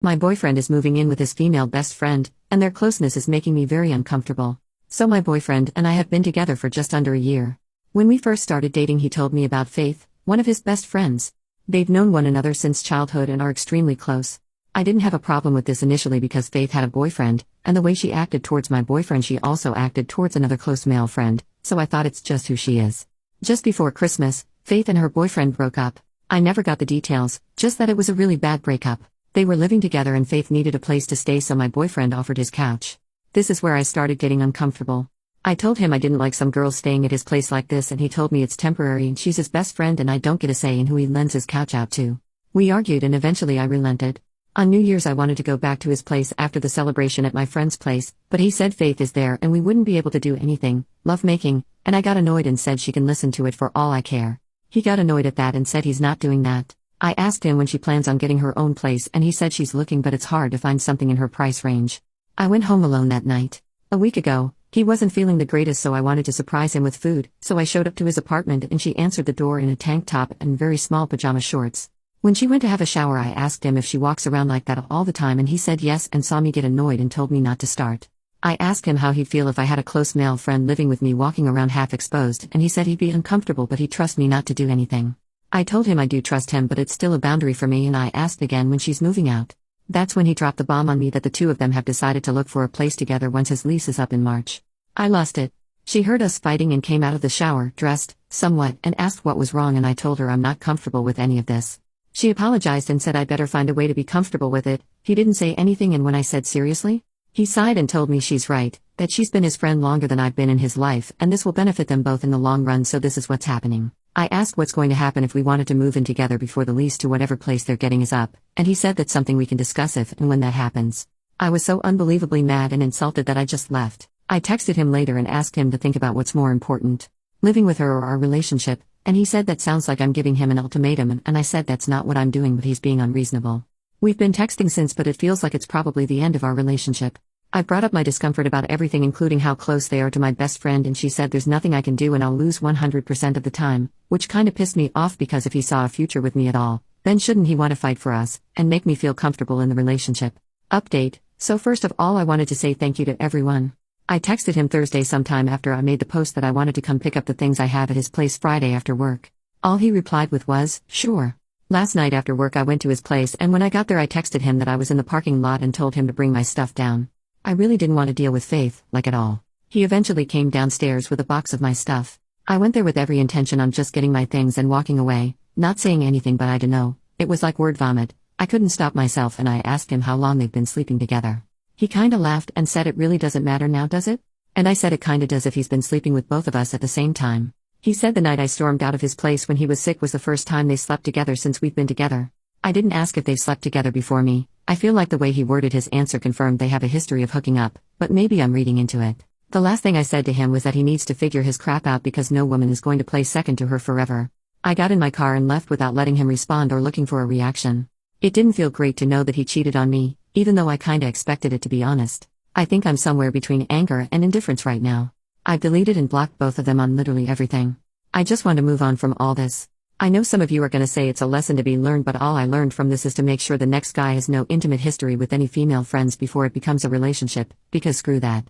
My boyfriend is moving in with his female best friend, and their closeness is making me very uncomfortable. So my boyfriend and I have been together for just under a year. When we first started dating, he told me about Faith, one of his best friends. They've known one another since childhood and are extremely close. I didn't have a problem with this initially because Faith had a boyfriend, and the way she acted towards my boyfriend, she also acted towards another close male friend, so I thought it's just who she is. Just before Christmas, Faith and her boyfriend broke up. I never got the details, just that it was a really bad breakup. They were living together and Faith needed a place to stay, so my boyfriend offered his couch. This is where I started getting uncomfortable. I told him I didn't like some girls staying at his place like this, and he told me it's temporary and she's his best friend and I don't get a say in who he lends his couch out to. We argued and eventually I relented. On New Year's I wanted to go back to his place after the celebration at my friend's place, but he said Faith is there and we wouldn't be able to do anything, lovemaking, and I got annoyed and said she can listen to it for all I care. He got annoyed at that and said he's not doing that. I asked him when she plans on getting her own place and he said she's looking but it's hard to find something in her price range. I went home alone that night. A week ago, he wasn't feeling the greatest, so I wanted to surprise him with food, so I showed up to his apartment and she answered the door in a tank top and very small pajama shorts. When she went to have a shower, I asked him if she walks around like that all the time and he said yes and saw me get annoyed and told me not to start. I asked him how he'd feel if I had a close male friend living with me walking around half exposed and he said he'd be uncomfortable but he'd trust me not to do anything. I told him I do trust him but it's still a boundary for me, and I asked again when she's moving out. That's when he dropped the bomb on me that the two of them have decided to look for a place together once his lease is up in March. I lost it. She heard us fighting and came out of the shower, dressed, somewhat, and asked what was wrong, and I told her I'm not comfortable with any of this. She apologized and said I'd better find a way to be comfortable with it. He didn't say anything, and when I said seriously? He sighed and told me she's right, that she's been his friend longer than I've been in his life and this will benefit them both in the long run, so this is what's happening. I asked what's going to happen if we wanted to move in together before the lease to whatever place they're getting is up, and he said that's something we can discuss if and when that happens. I was so unbelievably mad and insulted that I just left. I texted him later and asked him to think about what's more important, living with her or our relationship, and he said that sounds like I'm giving him an ultimatum, and I said that's not what I'm doing, but he's being unreasonable. We've been texting since, but it feels like it's probably the end of our relationship. I brought up my discomfort about everything, including how close they are to my best friend, and she said there's nothing I can do and I'll lose 100% of the time, which kinda pissed me off because if he saw a future with me at all, then shouldn't he want to fight for us, and make me feel comfortable in the relationship? Update. So first of all, I wanted to say thank you to everyone. I texted him Thursday sometime after I made the post that I wanted to come pick up the things I have at his place Friday after work. All he replied with was, sure. Last night after work I went to his place, and when I got there I texted him that I was in the parking lot and told him to bring my stuff down. I really didn't want to deal with Faith, like at all. He eventually came downstairs with a box of my stuff. I went there with every intention on just getting my things and walking away, not saying anything, but I dunno, it was like word vomit. I couldn't stop myself and I asked him how long they've been sleeping together. He kinda laughed and said it really doesn't matter now, does it? And I said it kinda does if he's been sleeping with both of us at the same time. He said the night I stormed out of his place when he was sick was the first time they slept together since we've been together. I didn't ask if they've slept together before me. I feel like the way he worded his answer confirmed they have a history of hooking up, but maybe I'm reading into it. The last thing I said to him was that he needs to figure his crap out because no woman is going to play second to her forever. I got in my car and left without letting him respond or looking for a reaction. It didn't feel great to know that he cheated on me, even though I kinda expected it, to be honest. I think I'm somewhere between anger and indifference right now. I've deleted and blocked both of them on literally everything. I just want to move on from all this. I know some of you are gonna say it's a lesson to be learned, but all I learned from this is to make sure the next guy has no intimate history with any female friends before it becomes a relationship, because screw that.